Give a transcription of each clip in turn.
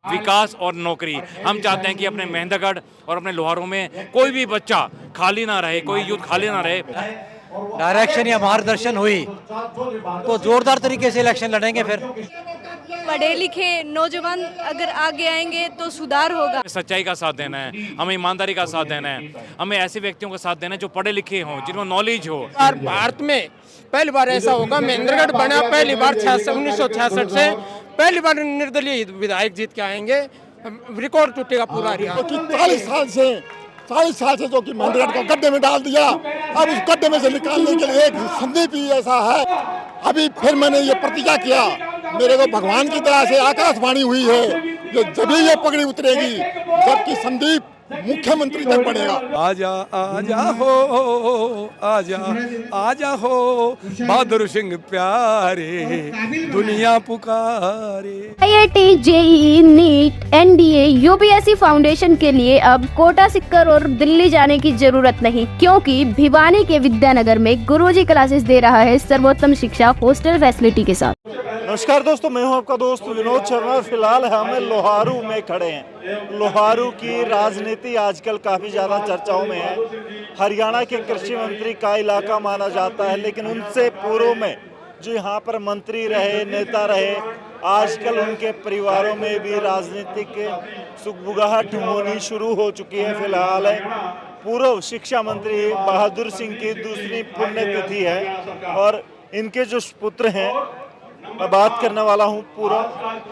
विकास और नौकरी। हम चाहते हैं कि अपने महेंद्रगढ़ और अपने लोहारों में कोई भी बच्चा खाली ना रहे, कोई यूथ खाली ना रहे। डायरेक्शन या मार्गदर्शन हुई तो जोरदार तरीके से इलेक्शन लड़ेंगे। फिर पढ़े लिखे नौजवान अगर आगे आएंगे तो सुधार होगा। सच्चाई का साथ देना है, हमें ईमानदारी का साथ देना है, हमें ऐसे व्यक्तियों का साथ देना है जो पढ़े लिखे हों, जिनको नॉलेज हो। और भारत में पहली बार ऐसा होगा, महेंद्रगढ़ बना पहली बार 1966 से पहली बार निर्दलीय विधायक जीत के आएंगे। रिकॉर्ड टूटेगा पूरा हरियाणा। 40 साल से जो कि महेंद्रगढ़ को गड्ढे में डाल दिया, अब उस गड्ढे में से निकालने के लिए एक संदीप ही ऐसा है। अभी फिर मैंने ये प्रतिज्ञा किया, मेरे को भगवान की तरह से आकाशवाणी हुई है, ये जब ये पगड़ी उतरेगी जबकि संदीप मुख्यमंत्री तक बढ़ेगा। आजा आजा हो, आजा आजा हो, बहादुर सिंह प्यारे, दुनिया पुकारे। IIT, JEE, NEET, NDA, UPSC foundation के लिए अब कोटा सिक्कर और दिल्ली जाने की जरूरत नहीं, क्योंकि भिवानी के विद्यानगर में गुरुजी क्लासेस दे रहा है सर्वोत्तम शिक्षा हॉस्टल फैसिलिटी के साथ। नमस्कार दोस्तों, मैं हूं आपका दोस्त विनोद शर्मा। फिलहाल हम लोहारू में खड़े हैं। लोहारू की राजनीति आजकल काफ़ी ज़्यादा चर्चाओं में है। हरियाणा के कृषि मंत्री का इलाका माना जाता है, लेकिन उनसे पूर्व में जो यहाँ पर मंत्री रहे, नेता रहे, आजकल उनके परिवारों में भी राजनीतिक सुगबुगाहट होनी शुरू हो चुकी है। फिलहाल पूर्व शिक्षा मंत्री बहादुर सिंह की दूसरी पुण्यतिथि है और इनके जो पुत्र हैं, मैं बात करने वाला हूं, पूरा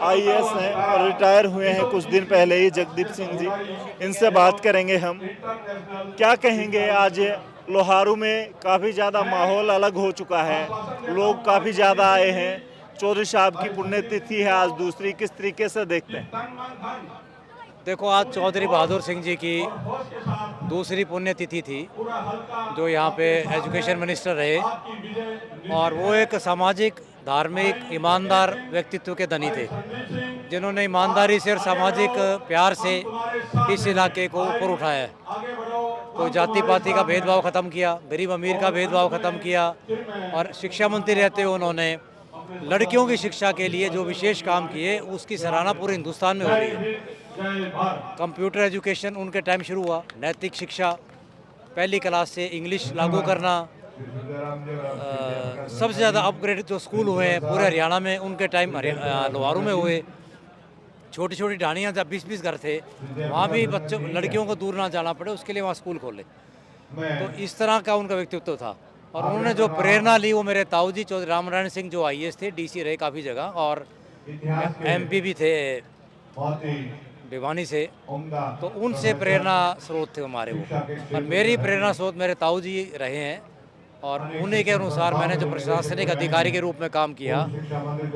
IAS हैं और रिटायर हुए हैं कुछ दिन पहले ही, जगदीप सिंह जी। इनसे बात करेंगे हम। क्या कहेंगे, आज लोहारू में काफ़ी ज़्यादा माहौल अलग हो चुका है, लोग काफ़ी ज़्यादा आए हैं। चौधरी साहब की पुण्यतिथि है आज दूसरी, किस तरीके से देखते हैं? देखो, आज चौधरी बहादुर सिंह जी की दूसरी पुण्यतिथि थी, जो यहाँ पे एजुकेशन मिनिस्टर रहे, और वो एक सामाजिक, धार्मिक, ईमानदार व्यक्तित्व के धनी थे, जिन्होंने ईमानदारी से और सामाजिक प्यार से इस इलाके को ऊपर उठाया है। कोई जाति पाति का भेदभाव ख़त्म किया, गरीब अमीर का भेदभाव ख़त्म किया, और शिक्षा मंत्री रहते हुए उन्होंने लड़कियों की शिक्षा के लिए जो विशेष काम किए, उसकी सराहना पूरे हिंदुस्तान में हो रही है। कंप्यूटर एजुकेशन उनके टाइम शुरू हुआ, नैतिक शिक्षा, पहली क्लास से इंग्लिश लागू करना, सबसे ज़्यादा अपग्रेड जो स्कूल हुए हैं पूरे हरियाणा में उनके टाइम लोहारू में हुए। छोटी छोटी ढाणियाँ, जब 20-20 घर थे, वहाँ भी बच्चों, लड़कियों को दूर ना जाना पड़े, उसके लिए वहाँ स्कूल खोले। तो इस तरह का उनका व्यक्तित्व था, और उन्होंने जो प्रेरणा ली वो मेरे ताऊ जी चौधरी रामनारायण सिंह, जो IAS थे, DC रहे काफ़ी जगह, और MP भी थे भिवानी से, तो उनसे प्रेरणा स्रोत थे हमारे वो। और मेरी प्रेरणा स्रोत मेरे ताऊ जी रहे हैं, और उन्हीं के अनुसार मैंने जो प्रशासनिक अधिकारी के रूप में काम किया,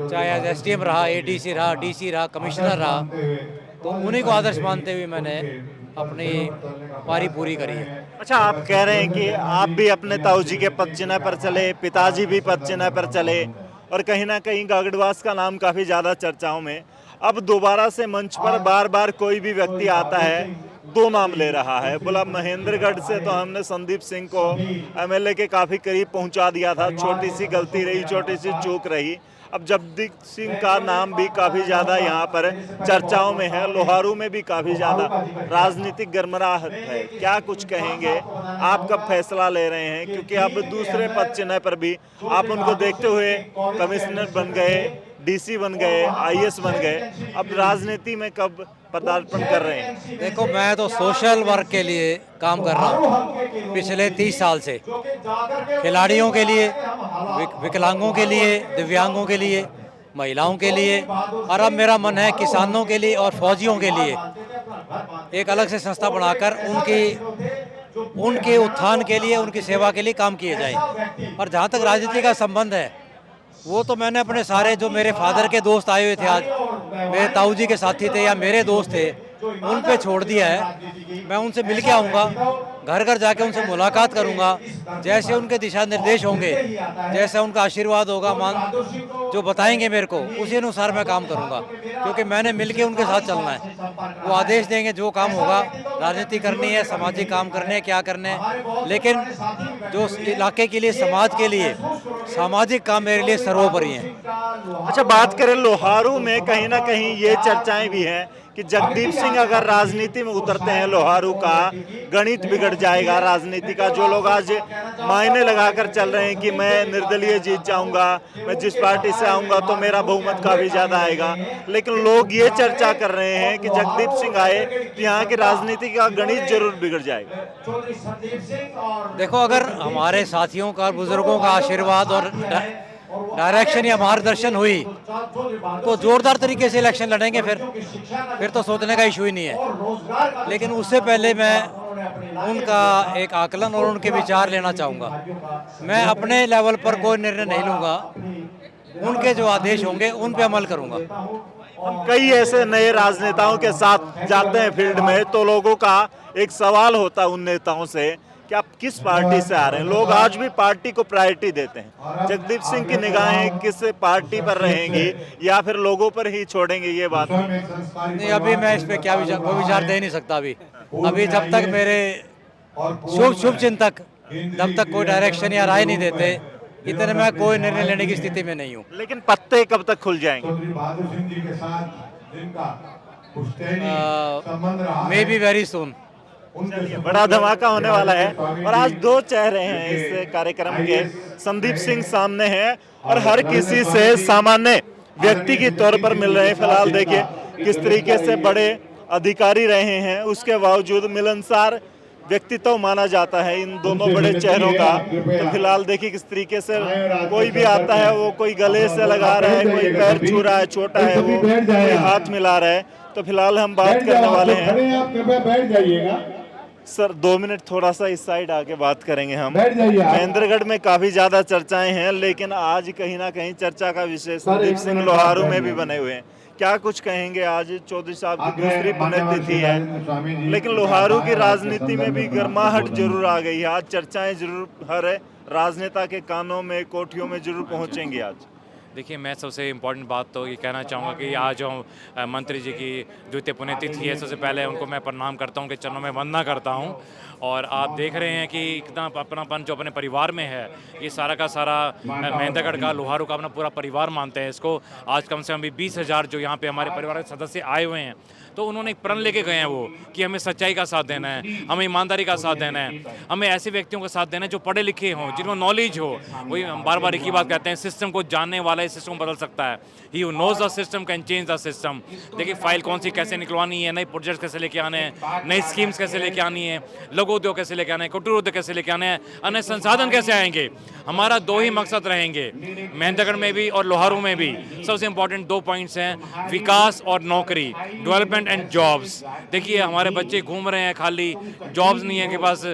चाहे एज SDM रहा, ADC रहा, DC रहा, कमिश्नर रहा, तो उन्हीं को आदर्श मानते हुए मैंने अपनी पारी पूरी करी है। अच्छा, आप कह रहे हैं कि आप भी अपने ताऊ जी के पद चिन्ह पर चले, पिताजी भी पद चिन्ह पर चले, और कहीं ना कहीं गागड़वास का नाम काफ़ी ज़्यादा चर्चाओं में। अब दोबारा से मंच पर बार बार कोई भी व्यक्ति आता है, दो नाम ले रहा है। बोला महेंद्रगढ़ से तो हमने संदीप सिंह को MLA के काफ़ी करीब पहुंचा दिया था, छोटी सी गलती रही, छोटी सी चूक रही। अब जगदीप सिंह का नाम भी काफ़ी ज़्यादा यहाँ पर चर्चाओं में है। लोहारू में भी काफ़ी ज़्यादा राजनीतिक गर्मराहट है। क्या कुछ कहेंगे, आप कब फैसला ले रहे हैं? क्योंकि अब दूसरे पद चिन्ह पर भी आप उनको देखते हुए कमिश्नर बन गए, DC बन गए, IAS बन गए, अब राजनीति में कब पदार्पण कर रहे हैं? देखो, मैं तो सोशल वर्क के लिए काम कर रहा हूँ पिछले 30 साल से, खिलाड़ियों के लिए, विकलांगों के लिए, दिव्यांगों के लिए, महिलाओं के लिए, और अब मेरा मन है किसानों के लिए और फौजियों के लिए एक अलग से संस्था बनाकर उनके उत्थान के लिए, उनकी सेवा के लिए काम किए जाए। और जहाँ तक राजनीति का संबंध है, वो तो मैंने अपने सारे, जो मेरे फादर के दोस्त आए हुए थे आज, मेरे ताऊ जी के साथी थे या मेरे दोस्त थे, उन पे छोड़ दिया है। मैं उनसे मिल के आऊँगा, घर घर जाके उनसे मुलाकात करूँगा, जैसे उनके दिशा निर्देश होंगे, जैसा उनका आशीर्वाद होगा, जो बताएंगे मेरे को, उसी अनुसार मैं काम करूँगा, क्योंकि मैंने मिल के उनके साथ चलना है। वो आदेश देंगे, जो काम होगा, राजनीति करनी है, सामाजिक काम करने हैं, क्या करने हैं, लेकिन जो इलाके के लिए, समाज के लिए सामाजिक काम मेरे लिए सर्वोपरि हैं। अच्छा, बात करें लोहारू में, कहीं ना कहीं ये चर्चाएं भी हैं कि जगदीप सिंह अगर राजनीति में उतरते हैं लोहारू का गणित बिगड़ जाएगा राजनीति का। जो लोग आज मायने लगाकर चल रहे हैं कि मैं निर्दलीय जीत जाऊंगा, मैं जिस पार्टी से आऊंगा तो मेरा बहुमत काफी ज्यादा आएगा, लेकिन लोग ये चर्चा कर रहे हैं कि जगदीप सिंह आए तो यहाँ की राजनीति का गणित जरूर बिगड़ जाएगा। देखो, अगर हमारे साथियों का, बुजुर्गों का आशीर्वाद और डायरेक्शन या मार्गदर्शन हुई तो जोरदार तरीके से इलेक्शन लड़ेंगे। फिर तो सोचने का इशू ही नहीं है। लेकिन उससे पहले मैं उनका एक आकलन और उनके विचार लेना चाहूँगा। मैं अपने लेवल पर कोई निर्णय नहीं लूँगा, उनके जो आदेश होंगे उन पे अमल करूँगा। हम कई ऐसे नए राजनेताओं के साथ जाते हैं फील्ड में तो लोगों का एक सवाल होता है उन नेताओं से कि आप किस पार्टी से आ रहे हैं। लोग आज भी पार्टी को प्रायोरिटी देते हैं। जगदीप सिंह की निगाहें किस पार्टी पर रहेंगी या फिर लोगों पर ही छोड़ेंगे, ये बात नहीं। अभी मैं इस पे क्या विचार दे नहीं सकता। अभी जब तक मेरे शुभ चिंतक जब तक कोई डायरेक्शन या राय नहीं देते, इतने मैं कोई निर्णय लेने की स्थिति में नहीं हूँ। लेकिन पत्ते कब तक खुल जाएंगे? May be very soon. बड़ा धमाका होने वाला है। और आज दो चेहरे हैं इस कार्यक्रम के। संदीप सिंह सामने हैं और हर किसी से सामान्य व्यक्ति के तौर पर मिल रहे हैं। फिलहाल देखिए किस तरीके से बड़े अधिकारी रहे हैं, उसके बावजूद मिलनसार व्यक्तित्व माना जाता है इन दोनों बड़े चेहरों का। तो फिलहाल देखिए किस तरीके से कोई भी आता है वो कोई गले से लगा रहा है, कोई पैर छू रहा है, छोटा है वो, कोई हाथ मिला रहा है। तो फिलहाल हम बात करने वाले हैं। सर 2 मिनट थोड़ा सा इस साइड आके बात करेंगे हम। महेंद्रगढ़ में काफी ज्यादा चर्चाएं हैं, लेकिन आज कहीं ना कहीं चर्चा का विषय संदीप सिंह लोहारू में भी बने हुए हैं। क्या कुछ कहेंगे? आज चौधरी साहब की दूसरी पुण्यतिथि है, लेकिन लोहारू की राजनीति में भी गर्माहट जरूर आ गई है। आज चर्चाएं जरूर हर राजनेता के कानों में, कोठियों में जरूर पहुंचेंगी। आज देखिए, मैं सबसे इम्पोर्टेंट बात तो ये कहना चाहूँगा कि आज जो मंत्री जी की द्वितीय पुण्यतिथि है, सबसे पहले उनको मैं प्रणाम करता हूँ, कि चरणों में वंदना करता हूँ। और आप देख रहे हैं कि इतना अपनापन जो अपने परिवार में है, ये सारा का सारा महेंद्रगढ़ का लोहारू का अपना पूरा परिवार मानते हैं इसको। आज कम से कम भी 20,000 जो यहाँ पे हमारे परिवार के सदस्य आए हुए हैं, तो उन्होंने एक प्रण लेके गए हैं वो कि हमें सच्चाई का साथ देना है, हमें ईमानदारी का साथ देना है, हमें ऐसे व्यक्तियों का साथ देना है जो पढ़े लिखे हों, जिनको नॉलेज हो। वही हम बार बार एक ही बात कहते हैं, सिस्टम को जानने वाला ही सिस्टम बदल सकता है। He who knows the system can change the system. देखिए, फाइल कौन सी कैसे निकलवानी है, नए प्रोजेक्ट कैसे लेके आने हैं, नई स्कीम्स कैसे लेके आनी है, लघु उद्योग कैसे लेके आने हैं, कुटीर उद्योग कैसे लेके आने हैं, अन्य संसाधन कैसे आएंगे। हमारा 2 ही मकसद रहेंगे महेंद्रगढ़ में भी और लोहारू में भी। सबसे इंपॉर्टेंट 2 पॉइंट्स हैं, विकास और नौकरी, डेवलपमेंट एंड जॉब्स। देखिए, हमारे बच्चे घूम रहे हैं, खाली जॉब्स नहीं है के पास।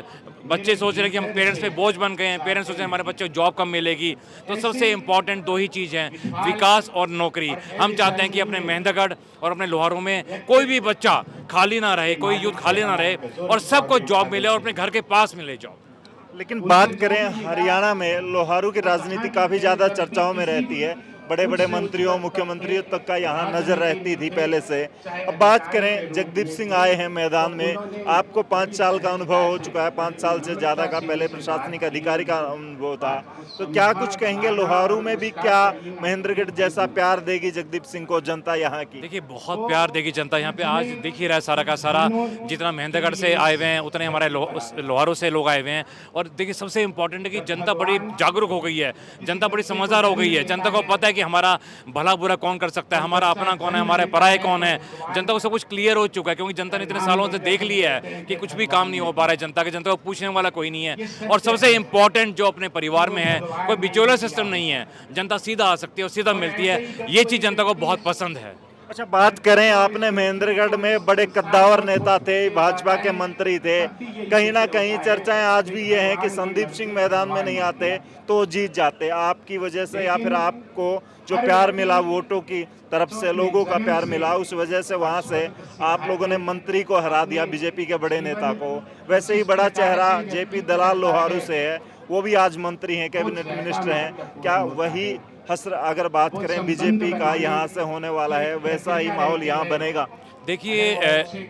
बच्चे सोच रहे हैं कि हम पेरेंट्स पे बोझ बन गए हैं, पेरेंट्स सोच रहे हैं हमारे बच्चे को जॉब कब मिलेगी। तो सबसे इम्पॉर्टेंट 2 ही चीज़ हैं, विकास और नौकरी। हम चाहते हैं कि अपने महेंद्रगढ़ और अपने लोहारू में कोई भी बच्चा खाली ना रहे, कोई यूथ खाली ना रहे, और सबको जॉब मिले और अपने घर के पास मिले जॉब। लेकिन बात करें हरियाणा में, लोहारू की राजनीति काफी ज्यादा चर्चाओं में रहती है। बड़े बड़े मंत्रियों, मुख्यमंत्रियों तक का यहाँ नजर रहती थी पहले से। अब बात करें, जगदीप सिंह आए हैं मैदान में। आपको 5 साल का अनुभव हो चुका है, 5 साल से ज्यादा का पहले प्रशासनिक अधिकारी का अनुभव था। तो क्या कुछ कहेंगे, लोहारू में भी क्या महेंद्रगढ़ जैसा प्यार देगी जगदीप सिंह को जनता यहाँ की? देखिए, बहुत प्यार देगी जनता यहाँ पे। आज दिख ही रहा है सारा का सारा, जितना महेंद्रगढ़ से आए हुए हैं उतने हमारे लोहारू से लोग आए हुए हैं। और देखिए, सबसे इम्पोर्टेंट है कि जनता बड़ी जागरूक हो गई है, जनता बड़ी समझदार हो गई है। जनता को पता है कि हमारा भला बुरा कौन कर सकता है, हमारा अपना कौन है, हमारे पराये कौन है। जनता को सब कुछ क्लियर हो चुका है, क्योंकि जनता ने इतने सालों से देख लिया है कि कुछ भी काम नहीं हो पा रहा है जनता के। जनता को पूछने वाला कोई नहीं है। और सबसे इम्पोर्टेंट जो अपने परिवार में है, कोई बिचौलिया सिस्टम नहीं है, जनता सीधा आ सकती है और सीधा मिलती है। ये चीज़ जनता को बहुत पसंद है। अच्छा, बात करें, आपने महेंद्रगढ़ में बड़े कद्दावर नेता थे, भाजपा के मंत्री थे। कहीं ना कहीं चर्चाएं आज भी ये हैं कि संदीप सिंह मैदान में नहीं आते तो जीत जाते। आपकी वजह से या फिर आपको जो प्यार मिला वोटों की तरफ से, लोगों का प्यार मिला, उस वजह से वहां से आप लोगों ने मंत्री को हरा दिया, बीजेपी के बड़े नेता को। वैसे ही बड़ा चेहरा जेपी दलाल लोहारू से है, वो भी आज मंत्री हैं, कैबिनेट मिनिस्टर हैं। क्या वही हसर, अगर बात करें बीजेपी का यहाँ से होने वाला है, वैसा ही माहौल यहाँ बनेगा? देखिए,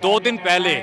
2 दिन पहले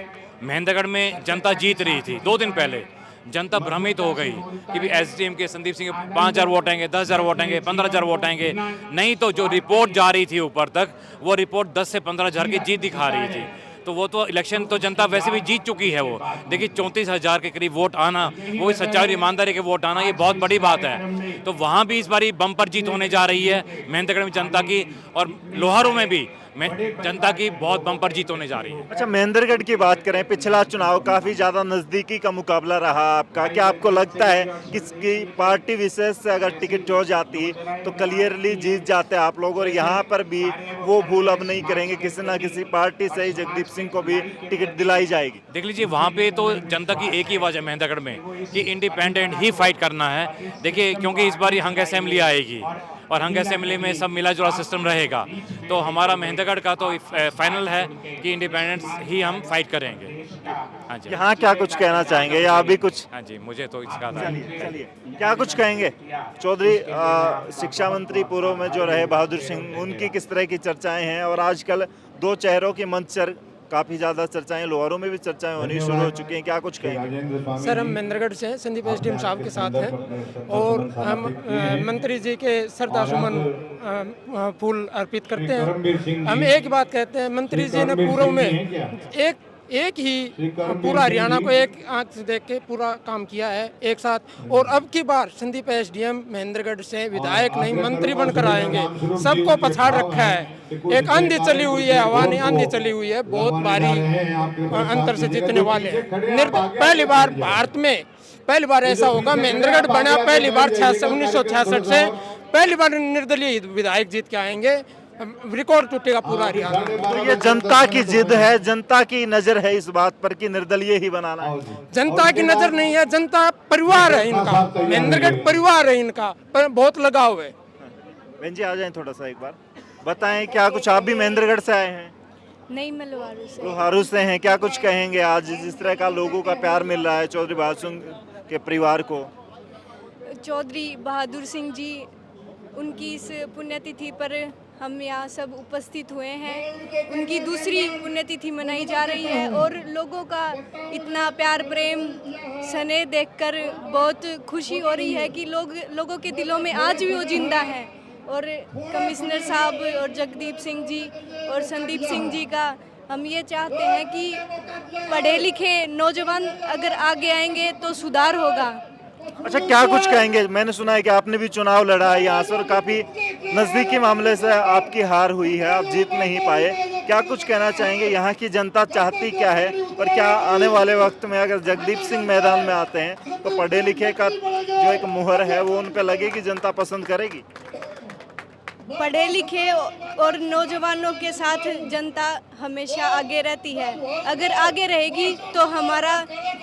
महेंद्रगढ़ में जनता जीत रही थी। 2 दिन पहले जनता भ्रमित हो गई कि भी एसडीएम के संदीप सिंह के 5,000 वोट आएंगे, 10,000 वोट आएंगे, 15,000 वोट आएंगे। नहीं तो जो रिपोर्ट जा रही थी ऊपर तक, वो रिपोर्ट 10 से 15,000 की जीत दिखा रही थी। तो वो तो इलेक्शन तो जनता वैसे भी जीत चुकी है। वो देखिए 34,000 के करीब वोट आना, वो सच्चाई और ईमानदारी के वोट आना, ये बहुत बड़ी बात है। तो वहाँ भी इस बारी बम्पर जीत होने जा रही है महेंद्रगढ़ में जनता की, और लोहारू में भी जनता की बहुत बम्पर जीत होने जा रही है। अच्छा, महेंद्रगढ़ की बात करें, पिछला चुनाव काफी ज्यादा नजदीकी का मुकाबला रहा आपका। क्या आपको लगता है कि किसी पार्टी विशेष से अगर टिकट हो जाती तो क्लियरली जीत जाते आप लोग, और यहाँ पर भी वो भूल अब नहीं करेंगे, किसी ना किसी पार्टी से ही जगदीप सिंह को भी टिकट दिलाई जाएगी? देख लीजिए, वहाँ पे तो जनता की एक ही आवाज़ है महेंद्रगढ़ में कि इंडिपेंडेंट ही फाइट करना है। देखिए, क्योंकि इस बार हंग असेंबली आएगी और हंग असेंबली में सब मिला जुला सिस्टम रहेगा, तो हमारा महेंद्रगढ़ का तो फाइनल है कि इंडिपेंडेंस ही हम फाइट करेंगे। हाँ जी। यहाँ क्या कुछ कहना चाहेंगे या अभी कुछ? हाँ जी, मुझे तो इसका चलिए, क्या कुछ कहेंगे? चौधरी शिक्षा मंत्री पूर्व में जो रहे बहादुर सिंह, उनकी किस तरह की चर्चाएं हैं, और आजकल दो चेहरों की मंच पर काफी ज्यादा चर्चाएं, लोहारों में भी चर्चाएं होनी शुरू हो चुकी हैं, क्या कुछ कहेंगे? सर, हम महेंद्रगढ़ से संदीप एसडीएम साहब के साथ हैं और हम मंत्री जी के श्रद्धासुमन फूल अर्पित करते हैं। हम एक ही बात कहते हैं, मंत्री जी ने पूर्व में एक ही पूरा हरियाणा को एक आंख से देख के पूरा काम किया है एक साथ, और अब की बार संदीप एसडीएम महेंद्रगढ़ से विधायक नहीं मंत्री बनकर आएंगे। सबको पछाड़ रखा है, एक आंधी चली हुई है, हवा नहीं आंधी चली हुई है, बहुत भारी अंतर से जीतने वाले हैं। पहली बार भारत में पहली बार ऐसा होगा, महेंद्रगढ़ बना पहली बार 1966 से पहली बार निर्दलीय विधायक जीत के आएंगे। रिकॉर्ड टूटेगा पूरा हरियाणा। तो ये जनता की जिद है, जनता की नजर है इस बात पर कि निर्दलीय ही बनाना है। जनता की नजर नहीं है, जनता परिवार है इनका, महेंद्रगढ़ परिवार है इनका, पर बहुत लगाव है। बहन जी, आ जाएं थोड़ा सा, एक बार बताएं क्या कुछ। आप भी महेंद्रगढ़ से आए हैं? नहीं, मैं लोहारू से। लोहारू से हैं, क्या कुछ कहेंगे आज जिस तरह का लोगों का प्यार मिल रहा है चौधरी बहादुर सिंह के परिवार को? चौधरी बहादुर सिंह जी, उनकी इस पुण्यतिथि पर हम यहाँ सब उपस्थित हुए हैं। उनकी दूसरी पुण्यतिथि मनाई जा रही है और लोगों का इतना प्यार प्रेम स्नेह देखकर बहुत खुशी हो रही है कि लोगों के दिलों में आज भी वो जिंदा है। और कमिश्नर साहब और जगदीप सिंह जी और संदीप सिंह जी का हम ये चाहते हैं कि पढ़े लिखे नौजवान अगर आगे आएंगे तो सुधार होगा। अच्छा, क्या कुछ कहेंगे? मैंने सुना है कि आपने भी चुनाव लड़ा है यहाँ से और काफी नजदीकी मामले से आपकी हार हुई है, आप जीत नहीं पाए। क्या कुछ कहना चाहेंगे? यहाँ की जनता चाहती क्या है, और क्या आने वाले वक्त में अगर जगदीप सिंह मैदान में आते हैं तो पढ़े लिखे का जो एक मुहर है वो उन पर लगेगी, जनता पसंद करेगी? पढ़े लिखे और नौजवानों के साथ जनता हमेशा आगे रहती है। अगर आगे रहेगी तो हमारा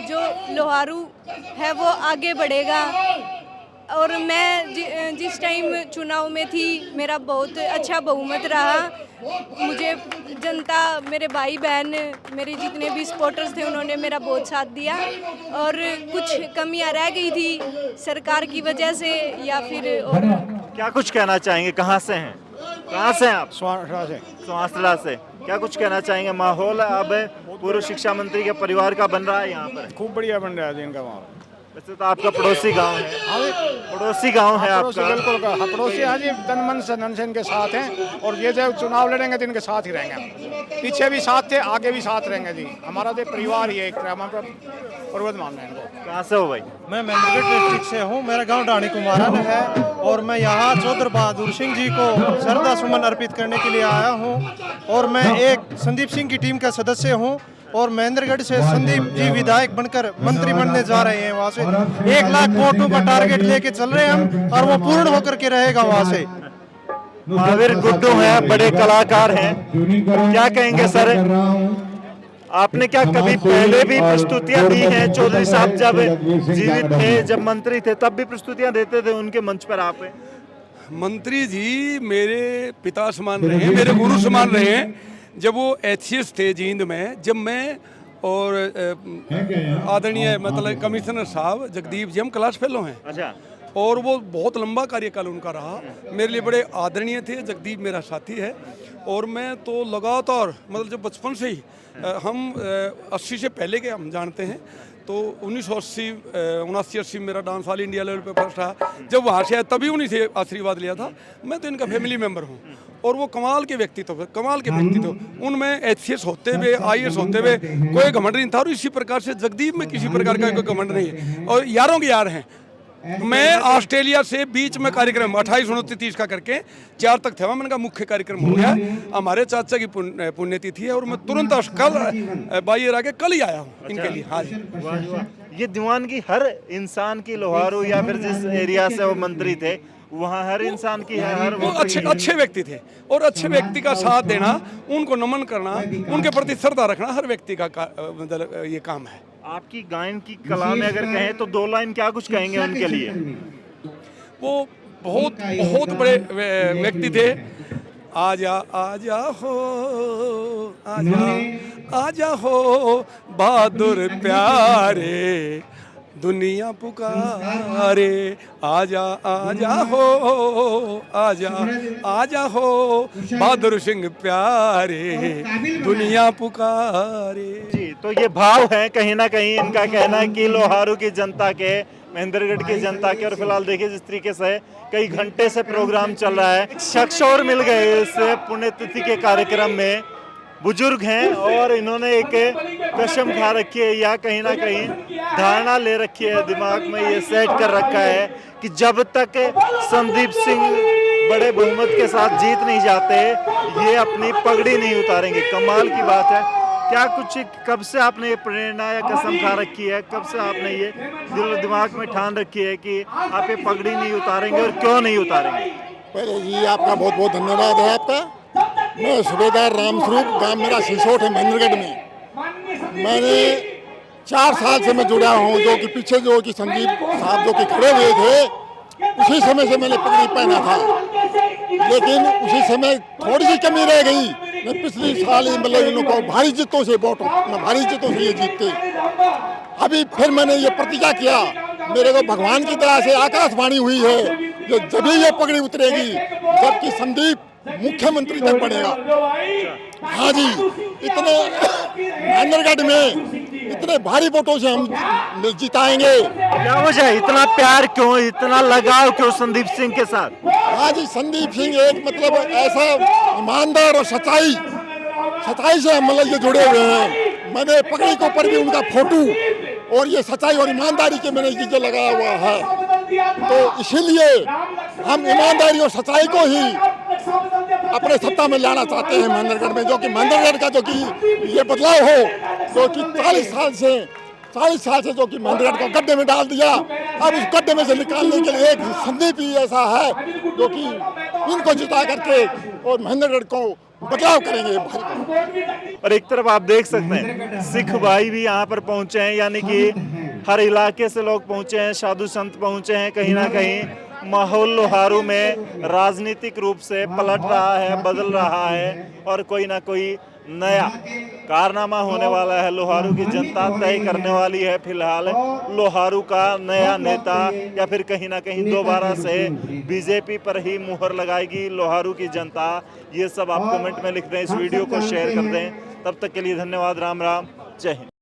जो लोहारू है वो आगे बढ़ेगा। और मैं जिस टाइम चुनाव में थी, मेरा बहुत अच्छा बहुमत रहा। मुझे जनता, मेरे भाई बहन, मेरे जितने भी सपोर्टर्स थे, उन्होंने मेरा बहुत साथ दिया। और कुछ कमियां रह गई थी सरकार की वजह से या फिर और। क्या कुछ कहना चाहेंगे? कहाँ से हैं? कहाँ से हैं आप? स्वास्थ्य से। सुहासला से। क्या कुछ कहना चाहेंगे? माहौल अब पूर्व शिक्षा मंत्री के परिवार का बन रहा है यहाँ पर? खूब बढ़िया बन रहा है इनका वहाँ। वैसे तो आपका पड़ोसी गांव है, पड़ोसी गांव है आपका। बिल्कुल पड़ोसी हाँ जी, तन मन से धन से इनके साथ हैं, और ये जब चुनाव लड़ेंगे तो इनके साथ ही रहेंगे। पीछे भी साथ थे, आगे भी साथ रहेंगे जी। हमारा जो परिवार ही है, एक हमारा पर्वत मानना है इनको। कहाँ से हो भाई? मैं महेंद्रगढ़ डिस्ट्रिक्ट से हूँ, मेरा गांव डाणी कुमारन है, और मैं यहाँ चौधरी बहादुर सिंह जी को श्रद्धा सुमन अर्पित करने के लिए आया हूँ। और मैं एक संदीप सिंह की टीम का सदस्य हूँ, और महेंद्रगढ़ से संदीप जी विधायक बनकर मंत्री बनने जा रहे हैं। वहाँ से 1 लाख वोटों का टारगेट लेके चल रहे हैं हम, और वो पूर्ण होकर के रहेगा। वहाँ से महावीर गुड्डू हैं, बड़े कलाकार हैं, क्या कहेंगे सर? आपने क्या कभी पहले भी प्रस्तुतियां दी हैं? चौधरी साहब जब जीवित थे, जब मंत्री थे, तब भी प्रस्तुतियां देते थे उनके मंच पर आप? मंत्री जी मेरे पिता समान रहे, मेरे गुरु समान रहे। जब वो एचसीएस थे जींद में, जब मैं और आदरणीय मतलब कमिश्नर साहब जगदीप जी, हम क्लास फेलो हैं। अच्छा। और वो बहुत लंबा कार्यकाल उनका रहा, मेरे लिए बड़े आदरणीय थे। जगदीप मेरा साथी है और मैं तो लगातार मतलब जब बचपन से ही हम 80 से पहले के हम जानते हैं, तो 1980 79-80 मेरा डांस ऑल इंडिया लेवल पे फर्स्ट रहा। जब वहाँ से आया तभी उन्हीं से आशीर्वाद लिया था। मैं तो इनका फैमिली मेंबर हूँ और वो कमाल के व्यक्तित्व, कमाल के व्यक्तित्व। उनमें HCS होते हुए, IAS होते हुए कोई घमंड नहीं था और इसी प्रकार से जगदीप में किसी प्रकार का कोई घमंड नहीं है और यारों के यार हैं। मैं ऑस्ट्रेलिया से बीच में कार्यक्रम 28, 29, 30 का करके 4 तक था, मैंने कहा मुख्य कार्यक्रम हो गया, हमारे चाचा की पुण्यतिथि है और मैं तुरंत कल बाहर आके कल ही आया हूँ इनके लिए। हाँ जी, ये दीवानगी हर इंसान की लोहारू या फिर जिस एरिया से वो मंत्री थे वहाँ हर इंसान की है। हर वो अच्छे व्यक्ति थे और अच्छे व्यक्ति का साथ देना, उनको नमन करना, उनके प्रति श्रद्धा रखना हर व्यक्ति का मतलब ये काम है। आपकी गायन की कला में अगर कहें तो 2 लाइन क्या कुछ कहेंगे उनके लिए? वो बहुत बड़े व्यक्ति थे। आजा आजा हो, आजा हो बहादुर प्यारे, दुनिया पुकारे, आजा आजा हो, आजा हो बहादुर सिंह प्यारे, दुनिया पुकारे। जी, तो ये भाव है कहीं ना कहीं इनका कहना है कि लोहारू की जनता के, महेंद्रगढ़ की जनता के। और फिलहाल देखिए जिस तरीके से कई घंटे से प्रोग्राम चल रहा है, शख्स और मिल गए इस पुण्यतिथि के कार्यक्रम में, बुजुर्ग हैं और इन्होंने एक कसम खा रखी है या कहीं ना कहीं धारणा ले रखी है, दिमाग में ये सेट कर रखा है कि जब तक संदीप सिंह बड़े बहुमत के साथ जीत नहीं जाते ये अपनी पगड़ी नहीं उतारेंगे। कमाल की बात है। क्या कुछ कब से आपने ये प्रेरणा या कसम खा रखी है, कब से आपने ये दिल दिमाग में ठान रखी है कि आप ये पगड़ी नहीं उतारेंगे और क्यों नहीं उतारेंगे? पहले जी आपका बहुत बहुत धन्यवाद है आपका। मैं सूबेदार रामस्वरूप, गांव मेरा सिसोट है महेंद्रगढ़ में। मैंने 4 साल से मैं जुड़ा हूँ, जो कि पीछे जो कि संदीप साहब जो कि खड़े हुए थे उसी समय से मैंने पगड़ी पहना था, लेकिन उसी समय थोड़ी सी कमी रह गई। मैं पिछले साल ही मतलब इन लोगों को भारी जितों से भारी जितों से ये जीतते। अभी फिर मैंने ये प्रतिज्ञा किया, मेरे को भगवान की तरह से आकाशवाणी हुई है जो जब ये पगड़ी उतरेगी जबकि संदीप मुख्यमंत्री तक बढ़ेगा। हाँ जी, इतने महेंद्रगढ़ में इतने भारी वोटों से हम जिताएंगे। क्या वजह है, इतना प्यार क्यों, इतना लगाव क्यों संदीप सिंह के साथ? हाँ जी, संदीप सिंह एक मतलब ऐसा ईमानदार और सच्चाई से मतलब ये जुड़े हुए हैं। मैंने पगड़ी के ऊपर भी उनका फोटो और ये सच्चाई और ईमानदारी के मैंने ये लगाया हुआ है, तो इसीलिए हम ईमानदारी और सच्चाई को ही अपने सत्ता में लाना चाहते हैं महेंद्रगढ़ में, जो कि महेंद्रगढ़ का जो कि ये बदलाव हो, जो कि 40 साल से जो कि महेंद्रगढ़ को गड्ढे में डाल दिया, अब उस गड्ढे में से निकालने के लिए एक संदीप ही ऐसा है जो कि इनको जिता करके और महेंद्रगढ़ को बदलाव करेंगे। और एक तरफ आप देख सकते हैं सिख भाई भी यहाँ पर पहुंचे हैं, यानी कि हर इलाके से लोग पहुंचे हैं, साधु संत पहुंचे हैं। कहीं ना कहीं माहौल लोहारू में राजनीतिक रूप से पलट रहा है, बदल रहा है और कोई ना कोई नया कारनामा होने वाला है। लोहारू की जनता तय करने वाली है फिलहाल लोहारू का नया नेता, या फिर कहीं ना कहीं दोबारा से बीजेपी पर ही मुहर लगाएगी लोहारू की जनता। ये सब आप कमेंट में लिख दें, इस वीडियो को शेयर कर दें। तब तक के लिए धन्यवाद। राम राम, जय हिंद।